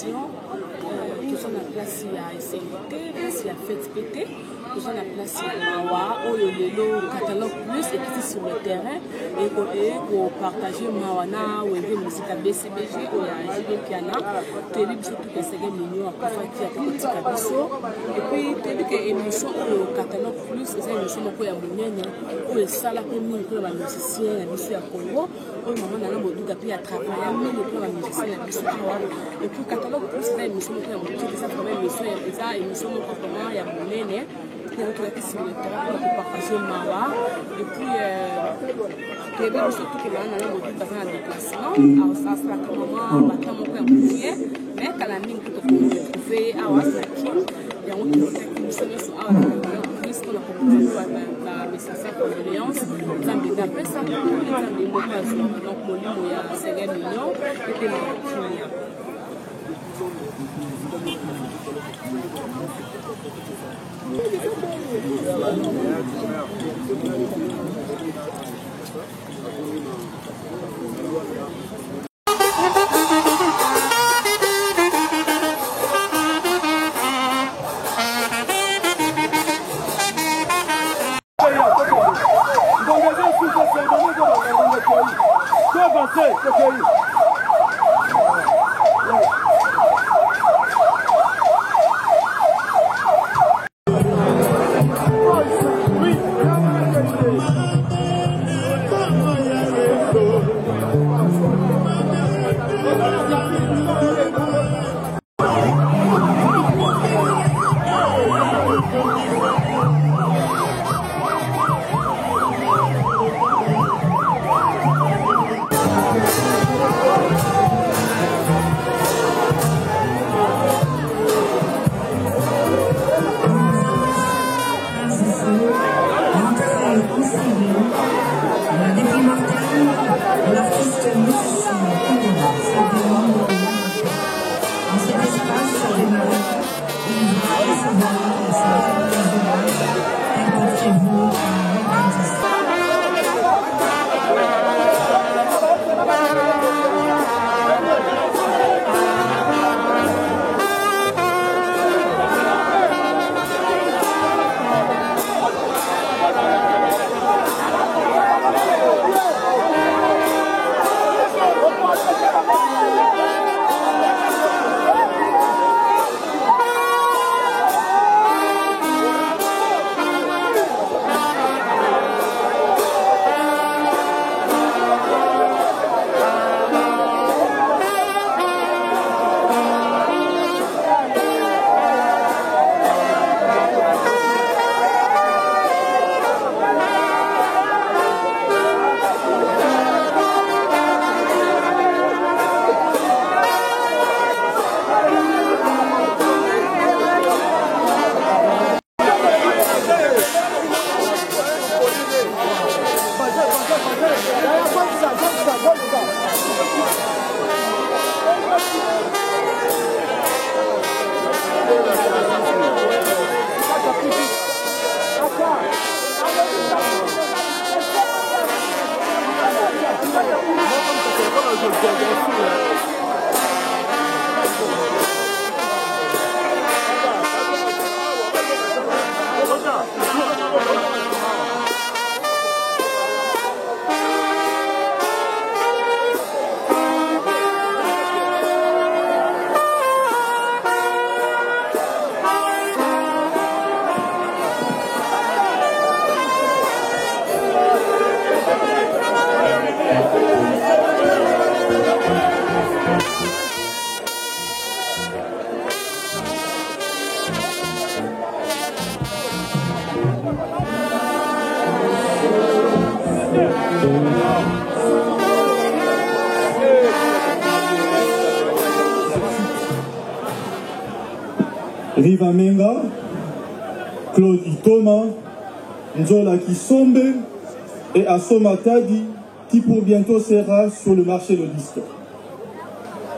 déplacement. Nous sommes la place à SNT, place à Fête Pété. Nous sommes la place à Mawa, où le catalogue plus et qui est sur le terrain et pour partager Mawana ou aider musique à BCBG ou à JB Piana. Télé biso tout que c'est mignon à quoi qui a petit cabisso et puis télé que émission au catalogue plus c'est une émission pour ya munyanya où est ça la commune pour les musiciens la musique à Congo où maman na bodu gapi à travailler mais pour les musiciens la musique et puis catalogue plus c'est une émission pour ya musique ça vraiment émission pour comment ya munyanya qui sur le terrain pour partager Mawa et puis télé surtout que maman na bodu dans un déplacement alors ça sera comment va comment pour musique mais quand la mine pour trouver à Wasaki il y a une solution à puisqu'on a proposé la message de condoléances nous après ça nous avons des occasions donc mon livre il y a 5 millions et puis Riva Menga, Claude Itoma, Nzola Kisombe et Assoma Tadi qui pour bientôt sera sur le marché de disques.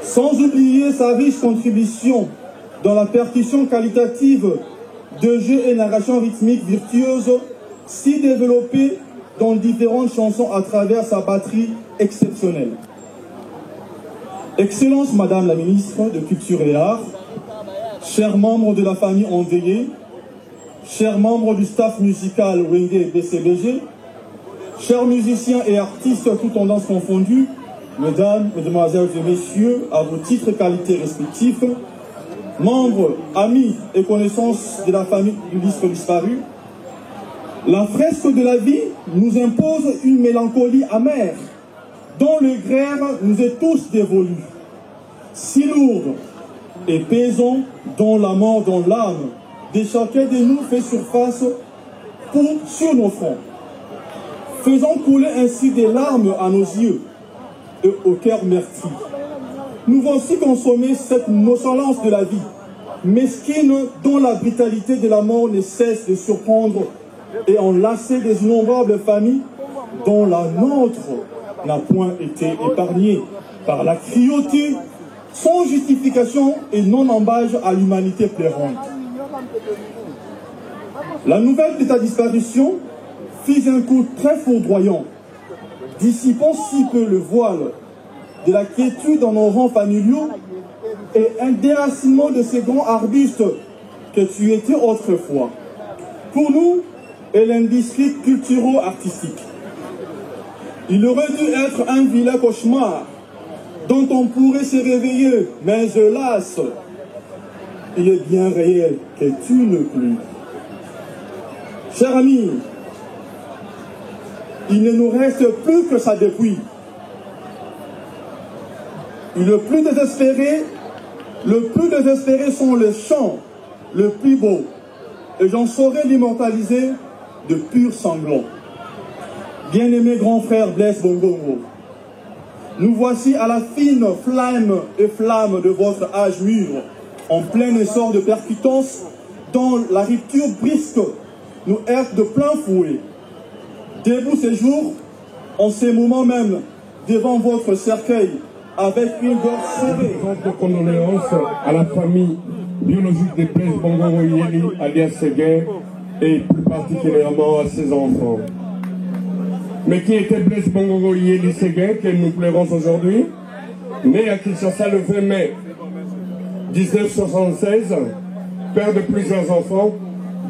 Sans oublier sa riche contribution dans la percussion qualitative de jeux et narration rythmique virtuose, si développée dans différentes chansons à travers sa batterie exceptionnelle. Excellence Madame la Ministre de Culture et Arts, chers membres de la famille endeuillée, chers membres du staff musical Wenge BCBG, chers musiciens et artistes toutes tendances confondues, mesdames, mesdemoiselles et messieurs, à vos titres et qualités respectifs, membres, amis et connaissances de la famille du disque disparu, la fresque de la vie nous impose une mélancolie amère, dont le grère nous est tous dévolu. Si lourde et pesant, dont la mort dans l'âme de chacun de nous fait surface sur nos fronts. Faisons couler ainsi des larmes à nos yeux et au cœur meurtri. Nous voici consommer cette nonchalance de la vie, mesquine dont la brutalité de la mort ne cesse de surprendre et enlacer des innombrables familles dont la nôtre n'a point été épargnée par la cruauté, sans justification et non embâche à l'humanité pleurante. La nouvelle de ta disparition fit un coup très foudroyant, dissipant si peu le voile de la quiétude dans nos rangs familiaux et un déracinement de ces grands arbustes que tu étais autrefois. Pour nous et l'industrie culturo-artistique, il aurait dû être un vilain cauchemar dont on pourrait se réveiller, mais hélas, il est bien réel que tu ne plus. Chers amis, il ne nous reste plus que ça depuis. Et le plus désespéré sont les chants le plus beau, et j'en saurais l'immortaliser de purs sanglants. Bien-aimé grand frère Blaise Bongongo, nous voici à la fine flamme et flamme de votre âge mûr, en plein essor de percutance, dont la rupture brisque nous heurte de plein fouet. Debout ces jours, en ces moments même, devant votre cercueil, avec une gorge serrée. De condoléances à la famille biologique de Blaise Bongongo Yeli, alias Séguin, et plus particulièrement à ses enfants. Mais qui était Blaise Bongongo Yeli Séguin, que nous pleurons aujourd'hui, né à Kinshasa le 20 mai 1976, père de plusieurs enfants,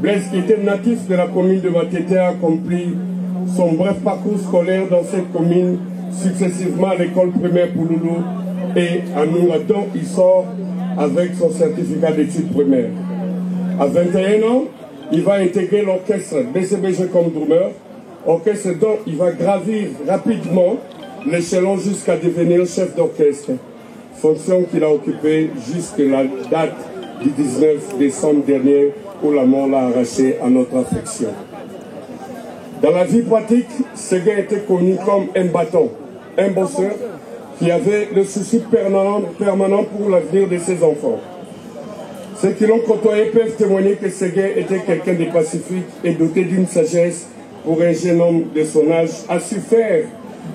Blaise, qui était natif de la commune de Matete, a accompli son bref parcours scolaire dans cette commune, successivement à l'école primaire Pouloulou et à Noura, dont il sort avec son certificat d'études primaires. À 21 ans, il va intégrer l'orchestre BCBG comme drummer, orchestre dont il va gravir rapidement l'échelon jusqu'à devenir chef d'orchestre, fonction qu'il a occupée jusqu'à la date du 19 décembre dernier où la mort l'a arraché à notre affection. Dans la vie pratique, Séguin était connu comme un bâton, un bosseur qui avait le souci permanent pour l'avenir de ses enfants. Ceux qui l'ont côtoyé peuvent témoigner que Séguin était quelqu'un de pacifique et doté d'une sagesse pour un jeune homme de son âge, a su faire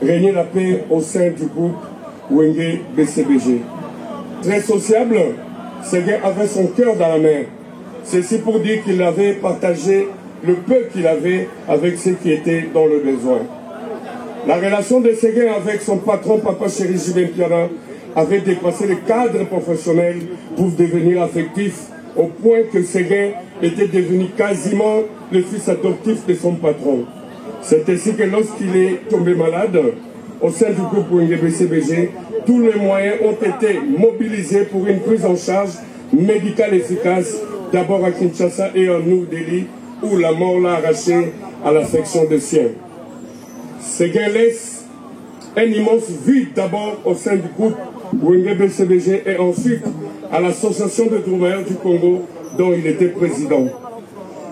régner la paix au sein du groupe Wenge BCBG. Très sociable, Séguin avait son cœur dans la main. Ceci pour dire qu'il avait partagé le peu qu'il avait avec ceux qui étaient dans le besoin. La relation de Séguin avec son patron, Papa Chéri Jibin Piana, avait dépassé le cadre professionnel pour devenir affectif, au point que Séguin était devenu quasiment le fils adoptif de son patron. C'est ainsi que lorsqu'il est tombé malade, au sein du groupe Wenge BCBG, tous les moyens ont été mobilisés pour une prise en charge médicale efficace, d'abord à Kinshasa et en New Delhi, où la mort l'a arraché à l'affection des siens. Séguin laisse un immense vide d'abord au sein du groupe Wenge BCBG et ensuite à l'association de drummers du Congo dont il était président.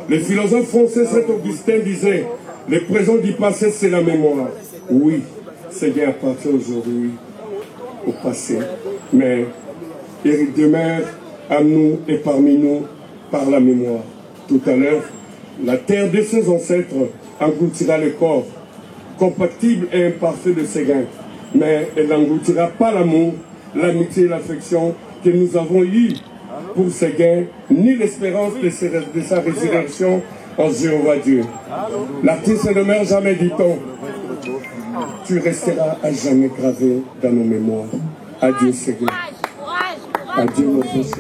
Le philosophe français Saint-Augustin disait « Le présent du passé, c'est la mémoire ». Oui, Séguin appartient aujourd'hui au passé, mais il demeure à nous et parmi nous par la mémoire. Tout à l'heure, la terre de ses ancêtres engloutira le corps, compatible et imparfait de Séguin, mais elle n'engloutira pas l'amour, l'amitié et l'affection que nous avons eus pour Séguin, ni l'espérance de sa résurrection en Jéhovah Dieu. L'artiste ne meurt jamais, dit-on. Tu resteras à jamais gravé dans nos mémoires. Adieu, Ségué. Adieu, mon fils.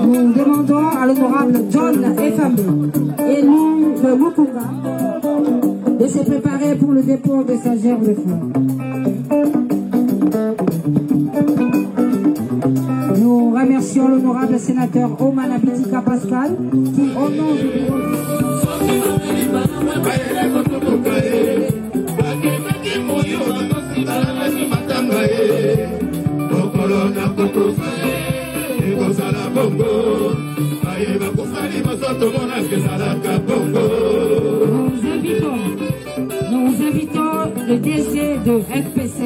Nous demandons à l'honorable John Efambe, élu de Mukunga, de se préparer pour le dépôt de sa gerbe de fleurs. Nous remercions l'honorable sénateur Omana Bitika Pascal qui, au nom du bureau... Nous invitons le DG de FPC.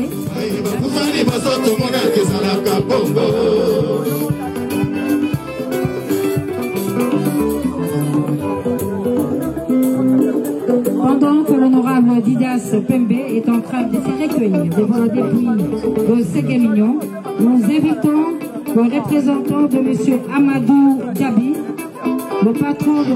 Pendant que l'honorable Didas Pembe est en train de se recueillir devant le dépouille de Ségué Mignon, nous invitons le représentant de M. Amadou Djabi, le patron de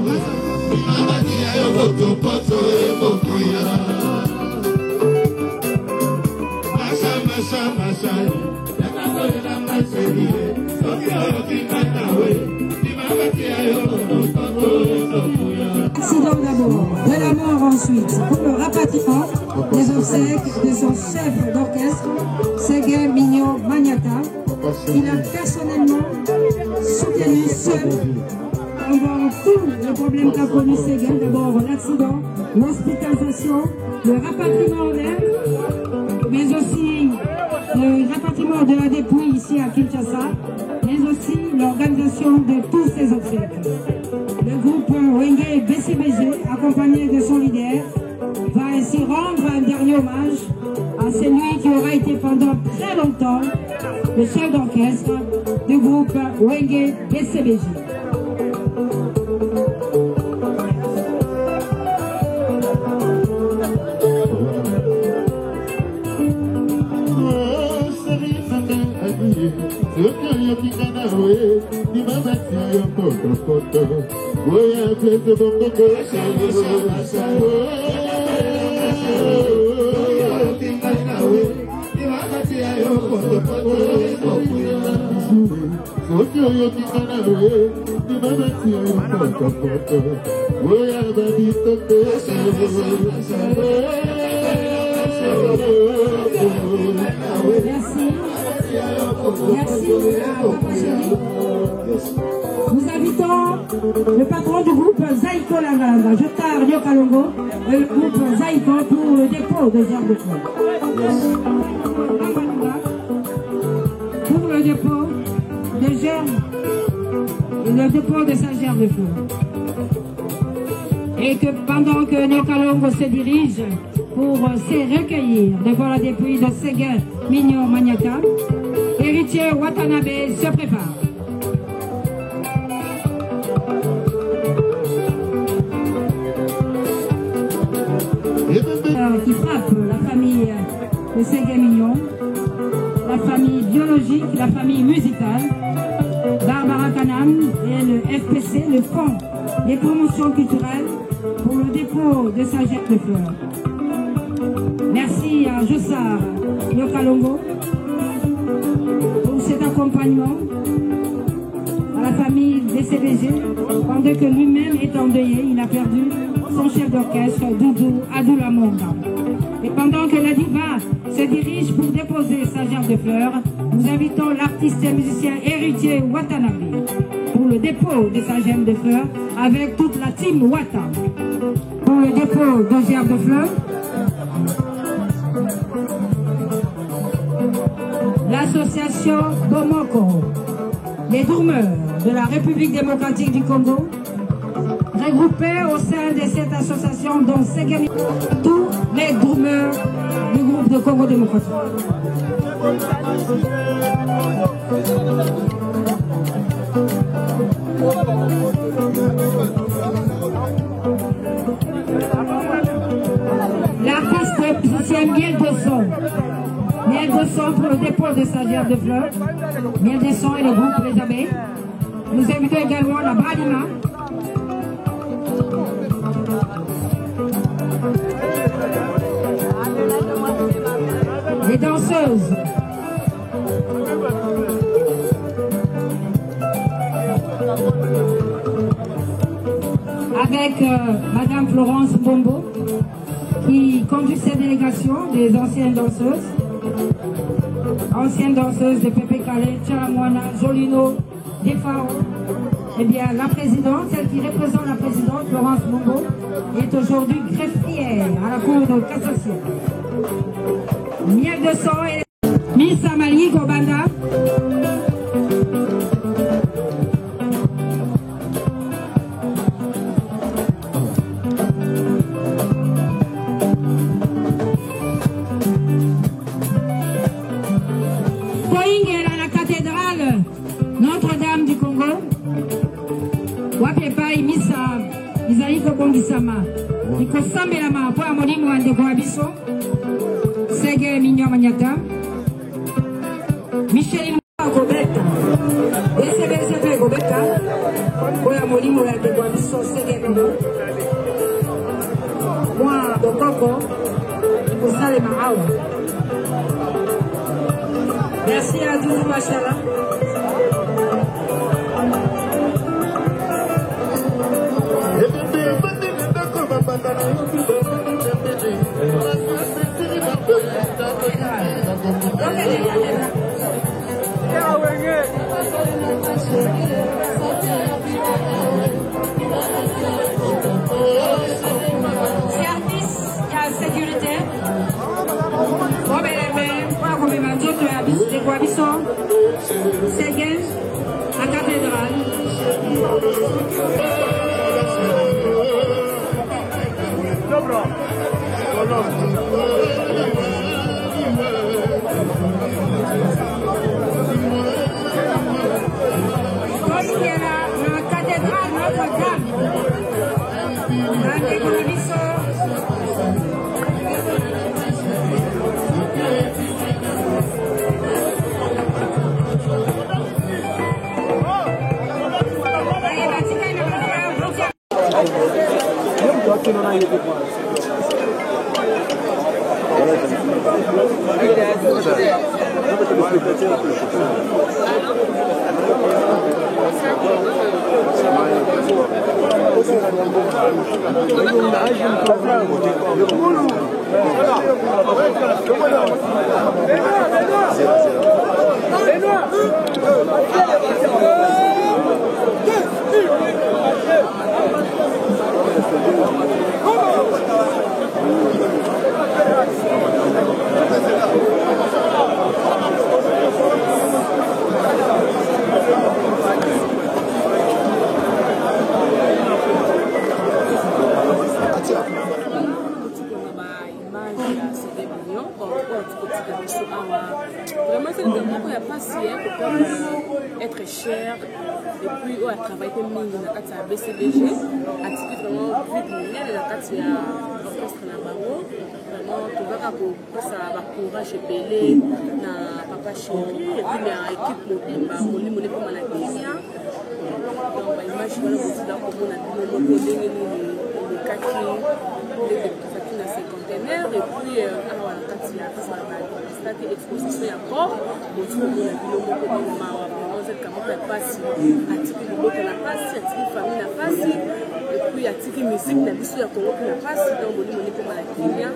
accident d'abord, de la mort ensuite, pour le rapatriement des obsèques de son chef d'orchestre, Ségué Mignon Maniata. Il a personnellement soutenu seul pendant tous les problèmes qu'a connu Ségué. D'abord l'accident, l'hospitalisation, le rapatriement en air, mais aussi le rapatriement de la dépouille ici à Kinshasa, mais aussi l'organisation de tous ces obsèques. Le groupe Wenge BCBG, accompagné de son leader, va ainsi rendre un dernier hommage à celui qui aura été pendant très longtemps le chef d'orchestre du groupe Wenge BCBG. Nous invitons le patron du groupe Zaïko Lavanda, Jotar Nyokalongo, et le groupe Zaïko pour le dépôt de gerbe de fleurs. Pour le dépôt de gerbe, le dépôt de sa gerbe de fleurs. Et que pendant que Nyokalongo se dirige pour se recueillir devant la dépouille de Ségué Mignon Maniata, héritier Watanabe se prépare. Qui frappe la famille de Ségué Mignon la famille biologique, la famille musicale, Barbara Canam et le FPC, le Fonds des promotions culturelles, pour le dépôt de sa jette de fleurs. Merci à Jossar Yokalongo pour cet accompagnement, à la famille des CBG, pendant que lui-même est endeuillé, il a perdu son chef d'orchestre, Doudou Adoula Monga. Et pendant que la diva se dirige pour déposer sa gerbe de fleurs, nous invitons l'artiste et musicien héritier Watanabe pour le dépôt de sa gerbe de fleurs avec toute la team Wata. Pour le dépôt de gerbe de fleurs, l'association Bomoko, les Dourmeurs de la République démocratique du Congo, regroupés au sein de cette association dont Segemi, tous les Dourmeurs du groupe de Congo démocratique. L'artiste musicien Miel de Son. Miel de Son pour le dépôt de sa gerbe de fleurs. Miel de Son et le groupe Les Abeilles. Nous invitons également la Bradima. Les danseuses. Avec Madame Florence Bombo, qui conduit cette délégation des anciennes danseuses de Pépé Calais, Tcharamouana, Jolino, Defao. Eh bien, la présidente, celle qui représente la présidente, Florence Bombo, est aujourd'hui greffière à la Cour de cassation. Miel de Son et Miss Amali Gobanda. Notre-Dame du Congo, Wapepai Misa, Isaïko Bongisama, Iko Sambelama, Poa Molimo and de Guabiso, Sege Mignon Magnata, Michel Gobeta, SBCP Gobeta, Poa Molimo and de Guabiso, Sege Mignon, Moi, Bokoko, Iko Salema Awa. Merci à tous, Machala. Service à sécurité. De Guabisson, Séguin, à cathédrale. La cathédrale Notre-Dame. Avec Guabisson. biso awa vraiment c'est le moko ya pasi pour être cher et puis on a travaillé mingi na kati ya BCBG atiki vraiment vite minene na kati ya orchestre na bango vraiment tozaka kopesa bacourage ebele na papa chéri et puis na équipe mobimba molimo nekoma na Kenya donc baimage wana kosila komona bino moko ndenge nini elekaki lekaki na cinquantenaire et puis awa na kati ya stade exposition ya corps boti komona bino moko ndenge mawa vraiment zelka moko ya pasi atiki loboko na pasi atiki famille na pasi et puis atiki musique na biso ya Congo mpe na pasi donc molimo nekoma na Kenya.